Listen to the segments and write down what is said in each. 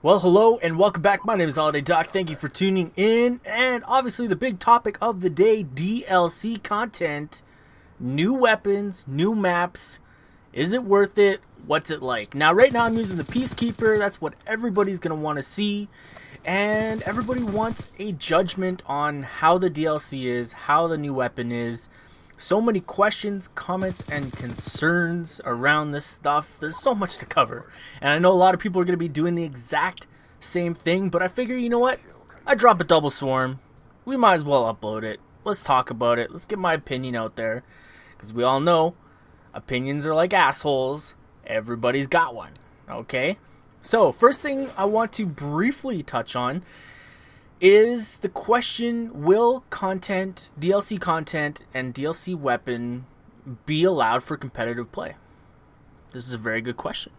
Well, hello and welcome back. My name is Holiday Doc. Thank you for tuning in. And obviously, the big topic of the day, DLC content, new weapons, new maps. Is it worth it? What's it like? Now, right now, I'm using the PeaceKeeper. That's what everybody's going to want to see. And everybody wants a judgment on how the DLC is, how the new weapon is. So many questions, comments, and concerns around this stuff. There's so much to cover. And I know a lot of people are going to be doing the exact same thing, but I figure, you know what? I drop a double swarm. We might as well upload it. Let's talk about it. Let's get my opinion out there. Because we all know opinions are like assholes. Everybody's got one. Okay? So, first thing I want to briefly touch on is the question, will content, DLC content, and DLC weapon be allowed for competitive play? This is a very good question.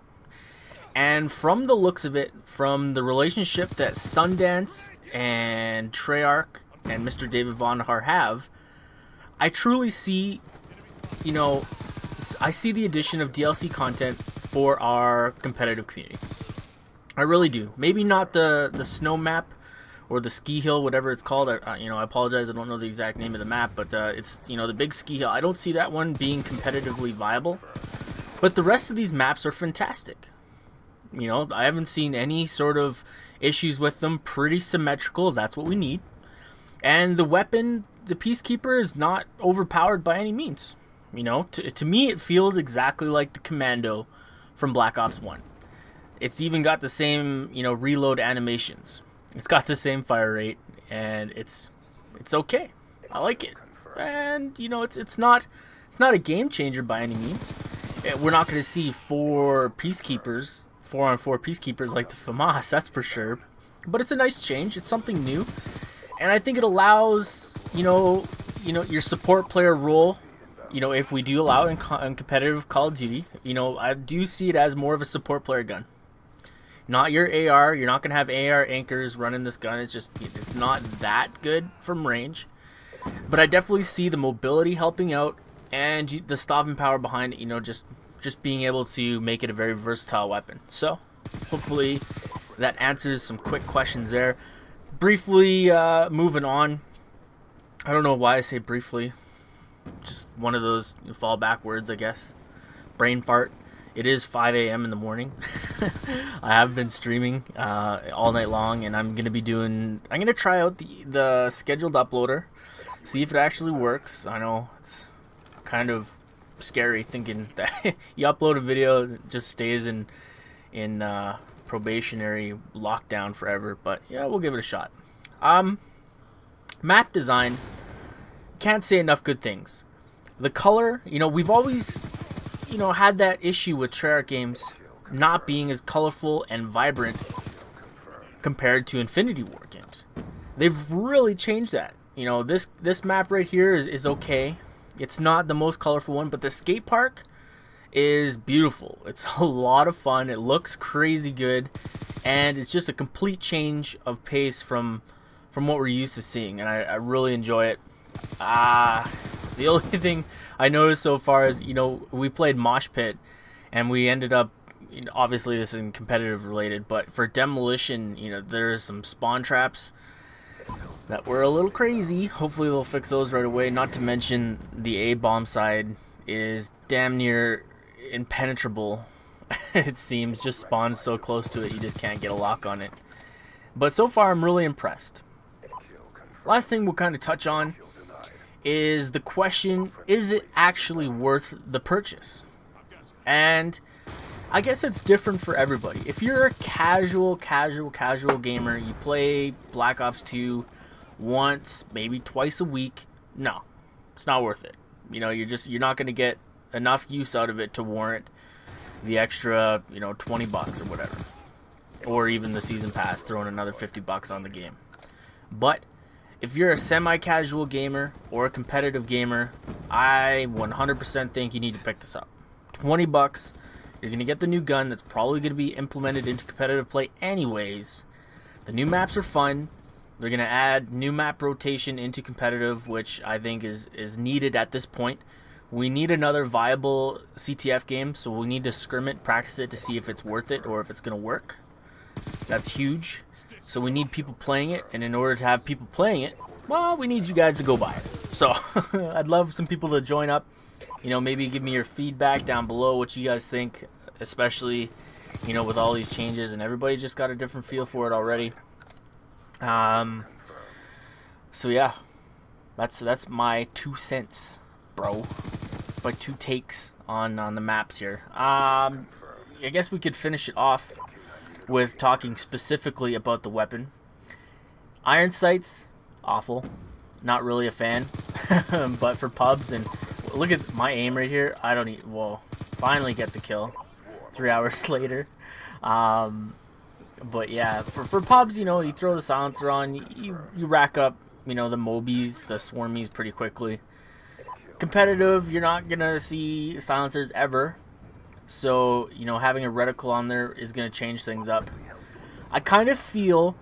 And from the looks of it, from the relationship that Sundance and Treyarch and Mr. David Vonderhaar have, I truly see, I see the addition of DLC content for our competitive community. I really do. Maybe not the snow map or the ski hill, whatever it's called. I apologize, I don't know the exact name of the map, but it's, the big ski hill. I don't see that one being competitively viable. But the rest of these maps are fantastic. I haven't seen any sort of issues with them. Pretty symmetrical, that's what we need. And the weapon, the PeaceKeeper, is not overpowered by any means. To me, it feels exactly like the Commando from Black Ops 1. It's even got the same, reload animations. It's got the same fire rate, and it's okay. I like it. And, it's not a game changer by any means. We're not going to see 4 Peacekeepers, 4-on-4 Peacekeepers like the FAMAS, that's for sure. But it's a nice change. It's something new. And I think it allows, your support player role, if we do allow it in competitive Call of Duty, I do see it as more of a support player gun. Not your AR. You're not going to have AR anchors running this gun. It's not that good from range. But I definitely see the mobility helping out and the stopping power behind it, just being able to make it a very versatile weapon. So, hopefully that answers some quick questions there. Briefly, moving on. I don't know why I say briefly. Just one of those fall backwards, I guess. Brain fart. It is 5 a.m. in the morning. I have been streaming all night long, and I'm gonna try out the scheduled uploader, see if it actually works. I know it's kind of scary thinking that you upload a video, it just stays in probationary lockdown forever. But yeah, we'll give it a shot. Map design, can't say enough good things. The color, we've always had that issue with Treyarch games not being as colorful and vibrant compared to Infinity War games. They've really changed that. This map right here is okay. It's not the most colorful one, but the skate park is beautiful. It's a lot of fun. It looks crazy good, and it's just a complete change of pace from what we're used to seeing, and I really enjoy it. The only thing I noticed so far is, we played Mosh Pit, and we ended up, obviously this isn't competitive related, but for demolition, there's some spawn traps that were a little crazy. Hopefully they'll fix those right away. Not to mention the A-bomb side is damn near impenetrable. It seems, just spawns so close to it, you just can't get a lock on it. But so far I'm really impressed. Last thing we'll kind of touch on is the question, is it actually worth the purchase? And I guess it's different for everybody. If you're a casual gamer, you play Black Ops 2 once, maybe twice a week, no, it's not worth it. You're not going to get enough use out of it to warrant the extra, $20 or whatever. Or even the season pass, throwing another $50 on the game. But if you're a semi-casual gamer or a competitive gamer, I 100% think you need to pick this up. $20, you're going to get the new gun that's probably going to be implemented into competitive play anyways. The new maps are fun. They're going to add new map rotation into competitive, which I think is needed at this point. We need another viable CTF game, so we need to scrim it, practice it to see if it's worth it or if it's going to work. That's huge. So we need people playing it, and in order to have people playing it, well, we need you guys to go buy it. So I'd love some people to join up. You know, maybe give me your feedback down below, what you guys think, especially, you know, with all these changes, and everybody just got a different feel for it already. So yeah, that's my 2 cents, bro. My 2 takes on the maps here. I guess we could finish it off with talking specifically about the weapon. Iron sights, awful. Not really a fan. But for pubs, and look at my aim right here. I don't even, whoa, finally get the kill 3 hours later. But yeah, for pubs, you know, you throw the silencer on, you rack up, you know, the Mobies, the Swarmies pretty quickly. Competitive, you're not gonna see silencers ever. So, you know, having a reticle on there is going to change things up. I kind of feel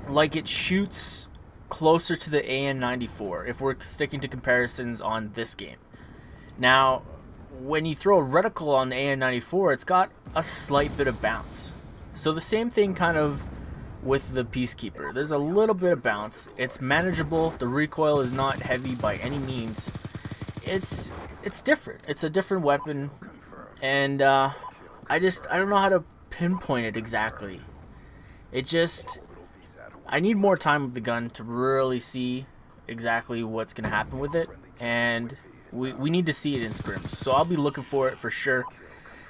like it shoots closer to the AN94 if we're sticking to comparisons on this game. Now, when you throw a reticle on the AN94, it's got a slight bit of bounce. So the same thing kind of with the PeaceKeeper. There's a little bit of bounce. It's manageable. The recoil is not heavy by any means. It's different. It's a different weapon. And I don't know how to pinpoint it exactly. I need more time with the gun to really see exactly what's going to happen with it. And we need to see it in scrims. So I'll be looking for it for sure.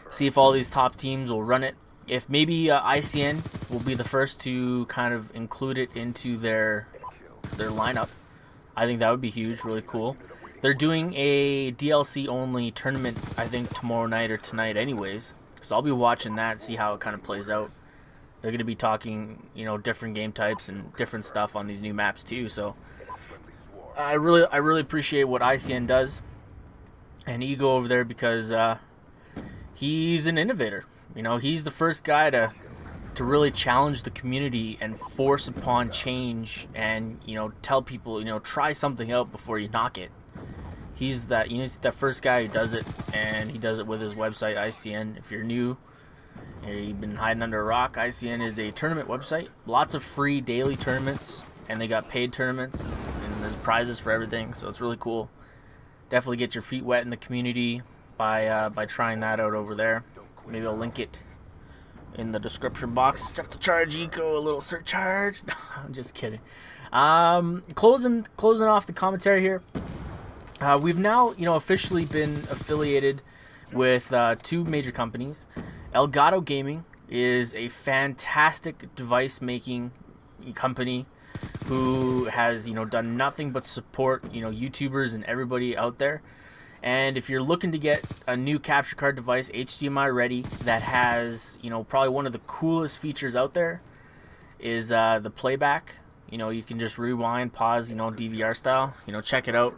See if all these top teams will run it. If maybe ICN will be the first to kind of include it into their lineup. I think that would be huge, really cool. They're doing a DLC only tournament, I think, tomorrow night or tonight anyways. So I'll be watching that, see how it kind of plays out. They're going to be talking, you know, different game types and different stuff on these new maps too. So I really appreciate what ICN does and Ego over there, because he's an innovator. You know, he's the first guy to really challenge the community and force upon change, and, you know, tell people, you know, try something out before you knock it. He's that, you know, he's that first guy who does it, and he does it with his website, ICN. If you're new, you've been hiding under a rock, ICN is a tournament website. Lots of free daily tournaments, and they got paid tournaments, and there's prizes for everything, so it's really cool. Definitely get your feet wet in the community by trying that out over there. Maybe I'll link it in the description box. Just have to charge Eco a little surcharge. No, I'm just kidding. Closing off the commentary here. We've now, you know, officially been affiliated with 2 major companies. Elgato Gaming is a fantastic device making company who has, you know, done nothing but support, you know, YouTubers and everybody out there. And if you're looking to get a new capture card device, HDMI ready, that has, you know, probably one of the coolest features out there is the playback. You know, you can just rewind, pause, you know, DVR style. You know, check it out.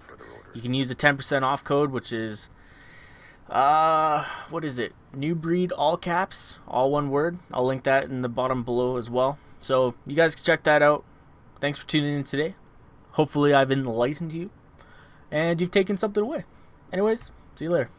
You can use the 10% off code, which is, what is it? New Breed, all caps, all one word. I'll link that in the bottom below as well. So you guys can check that out. Thanks for tuning in today. Hopefully I've enlightened you and you've taken something away. Anyways, see you later.